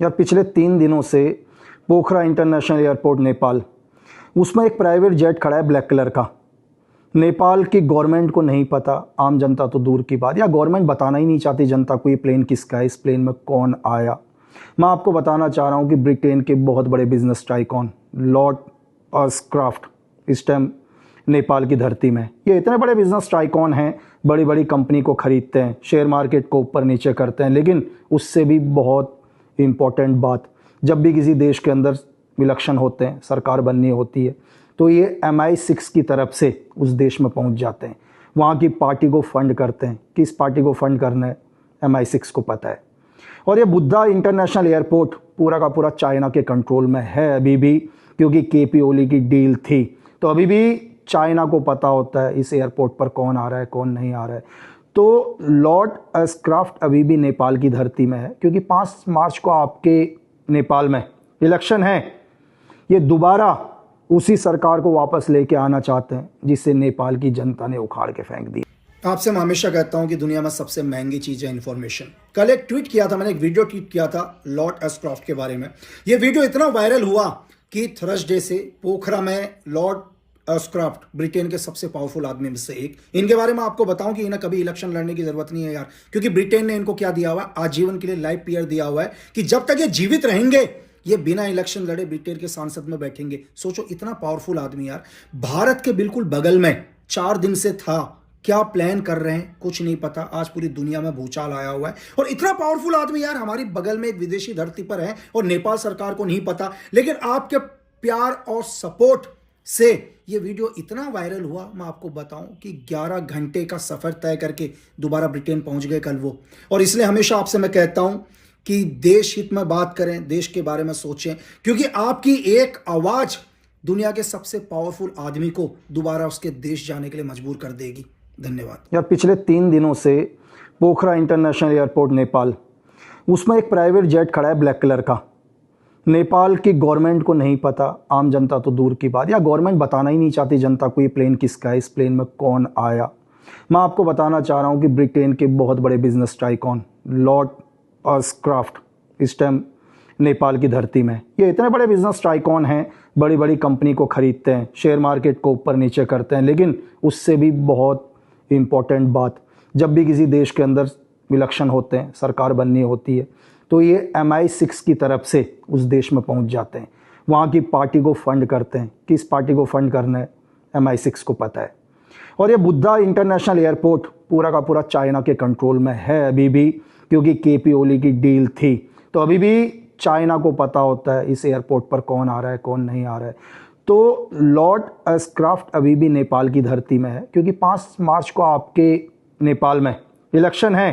यार पिछले 3 दिनों से पोखरा इंटरनेशनल एयरपोर्ट नेपाल, उसमें एक प्राइवेट जेट खड़ा है ब्लैक कलर का। नेपाल की गवर्नमेंट को नहीं पता, आम जनता तो दूर की बात, या गवर्नमेंट बताना ही नहीं चाहती जनता को ये प्लेन किसका है, इस प्लेन में कौन आया। मैं आपको बताना चाह रहा हूँ कि ब्रिटेन के बहुत बड़े बिजनेस टाइकॉन लॉर्ड अस्क्राफ्ट इस टाइम नेपाल की धरती में। ये इतने बड़े बिजनेस टाइकॉन हैं, बड़ी बड़ी कंपनी को खरीदते हैं, शेयर मार्केट को ऊपर नीचे करते हैं, लेकिन उससे भी बहुत इम्पॉर्टेंट बात, जब भी किसी देश के अंदर इलेक्शन होते हैं, सरकार बननी होती है, तो ये MI6 की तरफ से उस देश में पहुंच जाते हैं, वहाँ की पार्टी को फंड करते हैं। किस पार्टी को फंड करना है MI6 को पता है। और ये बुद्धा इंटरनेशनल एयरपोर्ट पूरा का पूरा चाइना के कंट्रोल में है अभी भी, क्योंकि KP ओली की डील थी, तो अभी भी चाइना को पता होता है इस एयरपोर्ट पर कौन आ रहा है कौन नहीं आ रहा है। तो लॉर्ड अस्क्राफ्ट अभी भी नेपाल की धरती में है, क्योंकि 5 मार्च को आपके नेपाल में इलेक्शन है। ये दोबारा उसी सरकार को वापस लेके आना चाहते हैं जिसे नेपाल की जनता ने उखाड़ के फेंक दी। आपसे मैं हमेशा कहता हूं कि दुनिया में सबसे महंगी चीज है इन्फॉर्मेशन। कल एक ट्वीट किया था मैंने, एक वीडियो ट्वीट किया था लॉर्ड अस्क्राफ्ट के बारे में। ये वीडियो इतना वायरल हुआ कि थर्सडे से पोखरा में लॉर्ड अस्क्राफ्ट ब्रिटेन के सबसे पावरफुल आदमी में से एक, इनके बारे में आपको बताऊं कि इन्हें कभी इलेक्शन लड़ने की जरूरत नहीं है यार, क्योंकि ब्रिटेन ने इनको क्या दिया हुआ है, आजीवन के लिए लाइफ पीयर दिया हुआ है कि जब तक ये जीवित रहेंगे ये बिना इलेक्शन लड़े ब्रिटेन के संसद में बैठेंगे। सोचो, इतना पावरफुल आदमी यार, भारत के बिल्कुल बगल में 4 दिन से था। क्या प्लान कर रहे हैं कुछ नहीं पता, आज पूरी दुनिया में भूचाल आया हुआ है। और इतना पावरफुल आदमी यार हमारी बगल में एक विदेशी धरती पर है और नेपाल सरकार को नहीं पता, लेकिन आपके प्यार और सपोर्ट से ये वीडियो इतना वायरल हुआ, मैं आपको बताऊं कि 11 घंटे का सफर तय करके दोबारा ब्रिटेन पहुंच गए कल वो। और इसलिए हमेशा आपसे मैं कहता हूं कि देश हित में बात करें, देश के बारे में सोचें, क्योंकि आपकी एक आवाज दुनिया के सबसे पावरफुल आदमी को दोबारा उसके देश जाने के लिए मजबूर कर देगी। धन्यवाद। यार पिछले 3 दिनों से पोखरा इंटरनेशनल एयरपोर्ट नेपाल, उसमें एक प्राइवेट जेट खड़ा है ब्लैक कलर का। नेपाल की गवर्नमेंट को नहीं पता, आम जनता तो दूर की बात, या गवर्नमेंट बताना ही नहीं चाहती जनता को ये प्लेन किसका है, इस प्लेन में कौन आया। मैं आपको बताना चाह रहा हूँ कि ब्रिटेन के बहुत बड़े बिजनेस टाइकॉन लॉर्ड अस्क्राफ्ट इस टाइम नेपाल की धरती में। ये इतने बड़े बिजनेस टाइकॉन हैं, बड़ी बड़ी कंपनी को खरीदते हैं, शेयर मार्केट को ऊपर नीचे करते हैं, लेकिन उससे भी बहुत इम्पॉर्टेंट बात, जब भी किसी देश के अंदर इलेक्शन होते हैं, सरकार बननी होती है, तो ये MI6 की तरफ से उस देश में पहुंच जाते हैं, वहाँ की पार्टी को फंड करते हैं। किस पार्टी को फंड करना है MI6 को पता है। और ये बुद्धा इंटरनेशनल एयरपोर्ट पूरा का पूरा चाइना के कंट्रोल में है अभी भी, क्योंकि KP ओली की डील थी, तो अभी भी चाइना को पता होता है इस एयरपोर्ट पर कौन आ रहा है कौन नहीं आ रहा है। तो लॉर्ड अस्क्राफ्ट अभी भी नेपाल की धरती में है, क्योंकि 5 मार्च को आपके नेपाल में इलेक्शन है।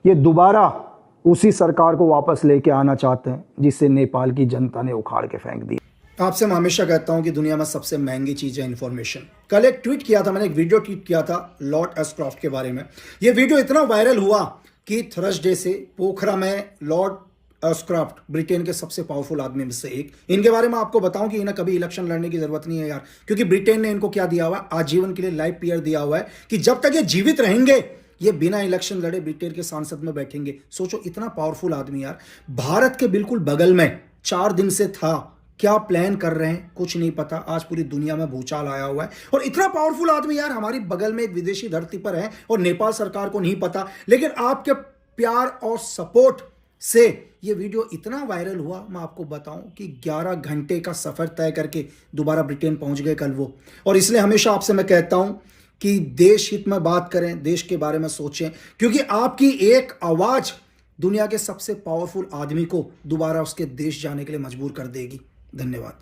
ये दोबारा उसी सरकार को वापस लेके आना चाहते हैं जिसे नेपाल की जनता ने उखाड़ के फेंक दी। आपसे मैं हमेशा कहता हूं कि दुनिया में सबसे महंगी चीज है इन्फॉर्मेशन। कल एक ट्वीट किया था मैंने, एक वीडियो ट्वीट किया था लॉर्ड अस्क्राफ्ट के बारे में। ये वीडियो इतना वायरल हुआ कि थर्सडे से पोखरा में लॉर्ड अस्क्राफ्ट ब्रिटेन के सबसे पावरफुल आदमी में से एक, इनके बारे में आपको बताऊं कि इन्हें कभी इलेक्शन लड़ने की जरूरत नहीं है यार, क्योंकि ब्रिटेन ने इनको क्या दिया हुआ है, आजीवन के लिए लाइफ पीयर दिया हुआ है कि जब तक ये जीवित रहेंगे ये बिना इलेक्शन लड़े ब्रिटेन के संसद में बैठेंगे। सोचो, इतना पावरफुल आदमी यार भारत के बिल्कुल बगल में 4 दिन से था। क्या प्लान कर रहे हैं कुछ नहीं पता, आज पूरी दुनिया में भूचाल आया हुआ है। और इतना पावरफुल आदमी यार हमारी बगल में एक विदेशी धरती पर है और नेपाल सरकार को नहीं पता, लेकिन आपके प्यार और सपोर्ट से ये वीडियो इतना वायरल हुआ, मैं आपको बताऊं कि 11 घंटे का सफर तय करके दोबारा ब्रिटेन पहुंच गए कल वो। और इसलिए हमेशा आपसे मैं कहता हूं कि देश हित में बात करें, देश के बारे में सोचें, क्योंकि आपकी एक आवाज दुनिया के सबसे पावरफुल आदमी को दोबारा उसके देश जाने के लिए मजबूर कर देगी। धन्यवाद।